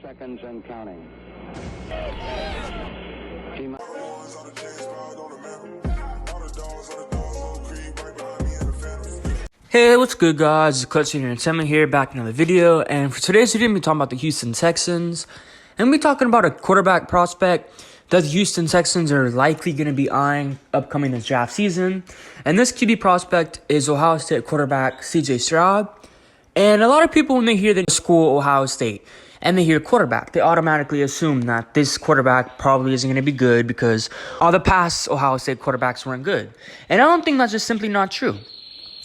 seconds and counting. Hey, what's good, guys? It's Clutch and Essam here, back in another video. And for today's video, we're talking about the Houston Texans. And we're talking about a quarterback prospect that the Houston Texans are likely going to be eyeing upcoming this draft season. And this QB prospect is Ohio State quarterback CJ Stroud. And a lot of people, when they hear the school Ohio State and they hear quarterback, they automatically assume that this quarterback probably isn't going to be good because all the past Ohio State quarterbacks weren't good. And I don't think that's just simply not true.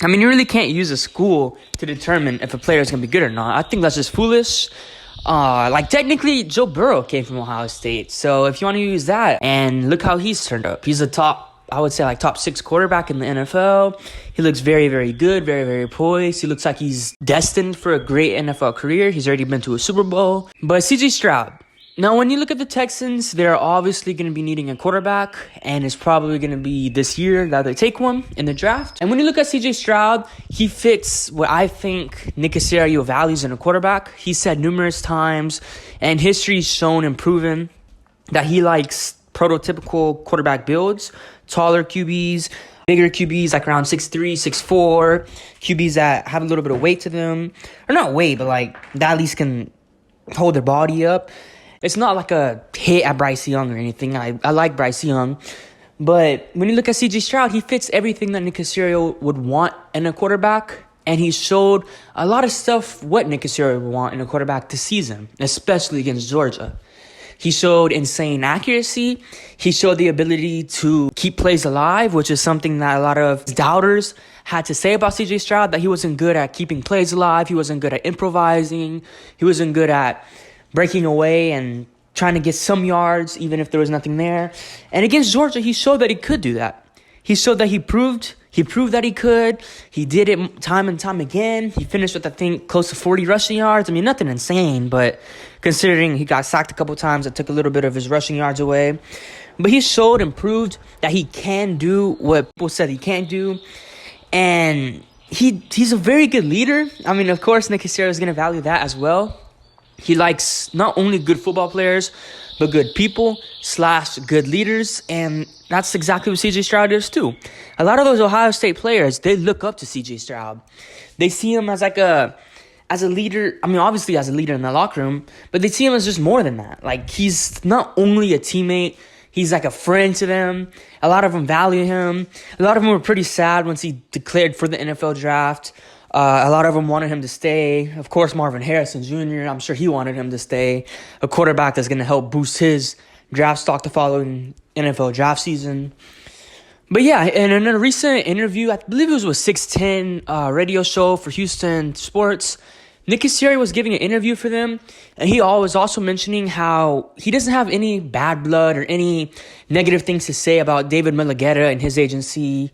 I mean, you really can't use a school to determine if a player is going to be good or not. I think that's just foolish. Technically, Joe Burrow came from Ohio State. So if you want to use that, and look how he's turned up. He's a top 6 quarterback in the NFL. He looks very, very good, very, very poised. He looks like he's destined for a great NFL career. He's already been to a Super Bowl. But CJ Stroud. Now, when you look at the Texans, they're obviously going to be needing a quarterback, and it's probably going to be this year that they take one in the draft. And when you look at CJ Stroud, he fits what I think Nick Caserio values in a quarterback. He said numerous times, and history's shown and proven that he likes prototypical quarterback builds, taller QBs, bigger QBs like around 6'3", 6'4", QBs that have a little bit of weight to them. Or not weight, but that at least can hold their body up. It's not like a hit at Bryce Young or anything. I like Bryce Young. But when you look at CJ Stroud, he fits everything that Nick Caserio would want in a quarterback. And he showed a lot of stuff what Nick Caserio would want in a quarterback this season, especially against Georgia. He showed insane accuracy. He showed the ability to keep plays alive, which is something that a lot of doubters had to say about CJ Stroud, that he wasn't good at keeping plays alive. He wasn't good at improvising. He wasn't good at breaking away and trying to get some yards, even if there was nothing there. And against Georgia, he showed that he could do that. He showed that he proved that he could. He did it time and time again. He finished with, I think, close to 40 rushing yards. I mean, nothing insane, but considering he got sacked a couple times, it took a little bit of his rushing yards away. But he showed and proved that he can do what people said he can't do. And he's a very good leader. I mean, of course, Nick Caserio is going to value that as well. He likes not only good football players, but good people / good leaders. And that's exactly what CJ Stroud is too. A lot of those Ohio State players, they look up to CJ Stroud. They see him as a leader. I mean, obviously as a leader in the locker room, but they see him as just more than that. Like, he's not only a teammate, he's like a friend to them. A lot of them value him. A lot of them were pretty sad once he declared for the NFL draft. A lot of them wanted him to stay. Of course, Marvin Harrison Jr., I'm sure he wanted him to stay. A quarterback that's going to help boost his draft stock the following NFL draft season. But yeah, and in a recent interview, I believe it was with 610 radio show for Houston Sports, Nick Caserio was giving an interview for them, and he was also mentioning how he doesn't have any bad blood or any negative things to say about David Mulligetta and his agency,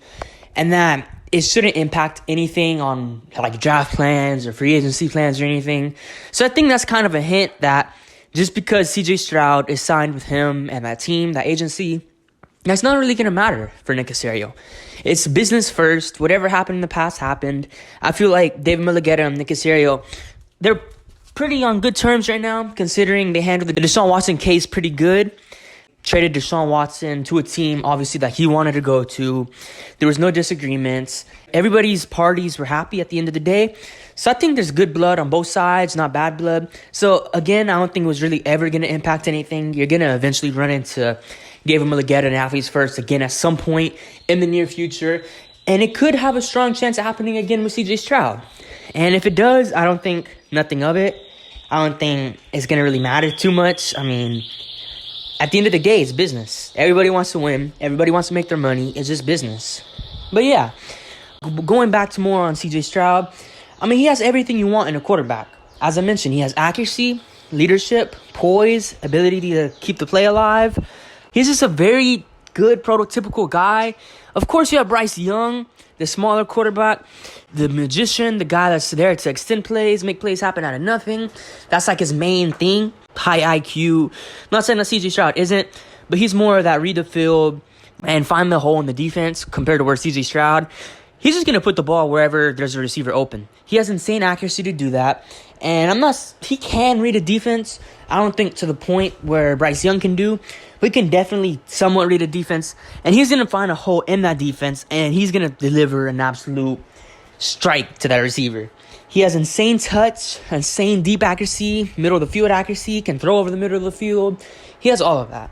and that it shouldn't impact anything on draft plans or free agency plans or anything. So I think that's kind of a hint that just because CJ Stroud is signed with him and that team, that agency, that's not really going to matter for Nick Caserio. It's business first. Whatever happened in the past happened. I feel like David Mulligetta and Nick Caserio, they're pretty on good terms right now, considering they handled the Deshaun Watson case pretty good. Traded Deshaun Watson to a team, obviously, that he wanted to go to. There was no disagreements. Everybody's parties were happy at the end of the day. So I think there's good blood on both sides, not bad blood. So, again, I don't think it was really ever going to impact anything. You're going to eventually run into David Mulligetta and athletes first again at some point in the near future. And it could have a strong chance of happening again with CJ Stroud. And if it does, I don't think nothing of it. I don't think it's going to really matter too much. I mean, at the end of the day, it's business. Everybody wants to win. Everybody wants to make their money. It's just business. But yeah, going back to more on CJ Stroud, I mean, he has everything you want in a quarterback. As I mentioned, he has accuracy, leadership, poise, ability to keep the play alive. He's just a very good prototypical guy. Of course, you have Bryce Young, the smaller quarterback, the magician, the guy that's there to extend plays, make plays happen out of nothing. That's like his main thing. High IQ. I'm not saying that CJ Stroud isn't, but he's more of that read the field and find the hole in the defense compared to where CJ Stroud, he's just going to put the ball wherever there's a receiver open. He has insane accuracy to do that. And he can read a defense. I don't think to the point where Bryce Young can do. We can definitely somewhat read a defense. And he's going to find a hole in that defense. And he's going to deliver an absolute strike to that receiver. He has insane touch, insane deep accuracy, middle of the field accuracy, can throw over the middle of the field. He has all of that.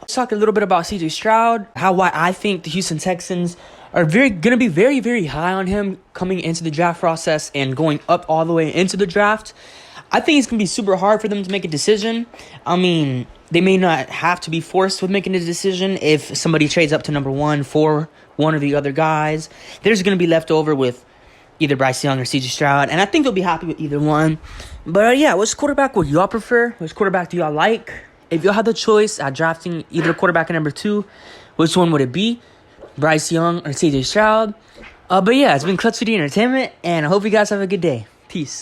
Let's talk a little bit about CJ Stroud, why I think the Houston Texans are going to be very, very high on him coming into the draft process and going up all the way into the draft. I think it's going to be super hard for them to make a decision. I mean, they may not have to be forced with making a decision if somebody trades up to number 1 for one of the other guys. They're just going to be left over with either Bryce Young or CJ Stroud, and I think they'll be happy with either one. But yeah, which quarterback would y'all prefer? Which quarterback do y'all like? If y'all had the choice at drafting either quarterback at number 2, which one would it be? Bryce Young or CJ Stroud? But yeah, it's been Clutch City Entertainment, and I hope you guys have a good day. Peace.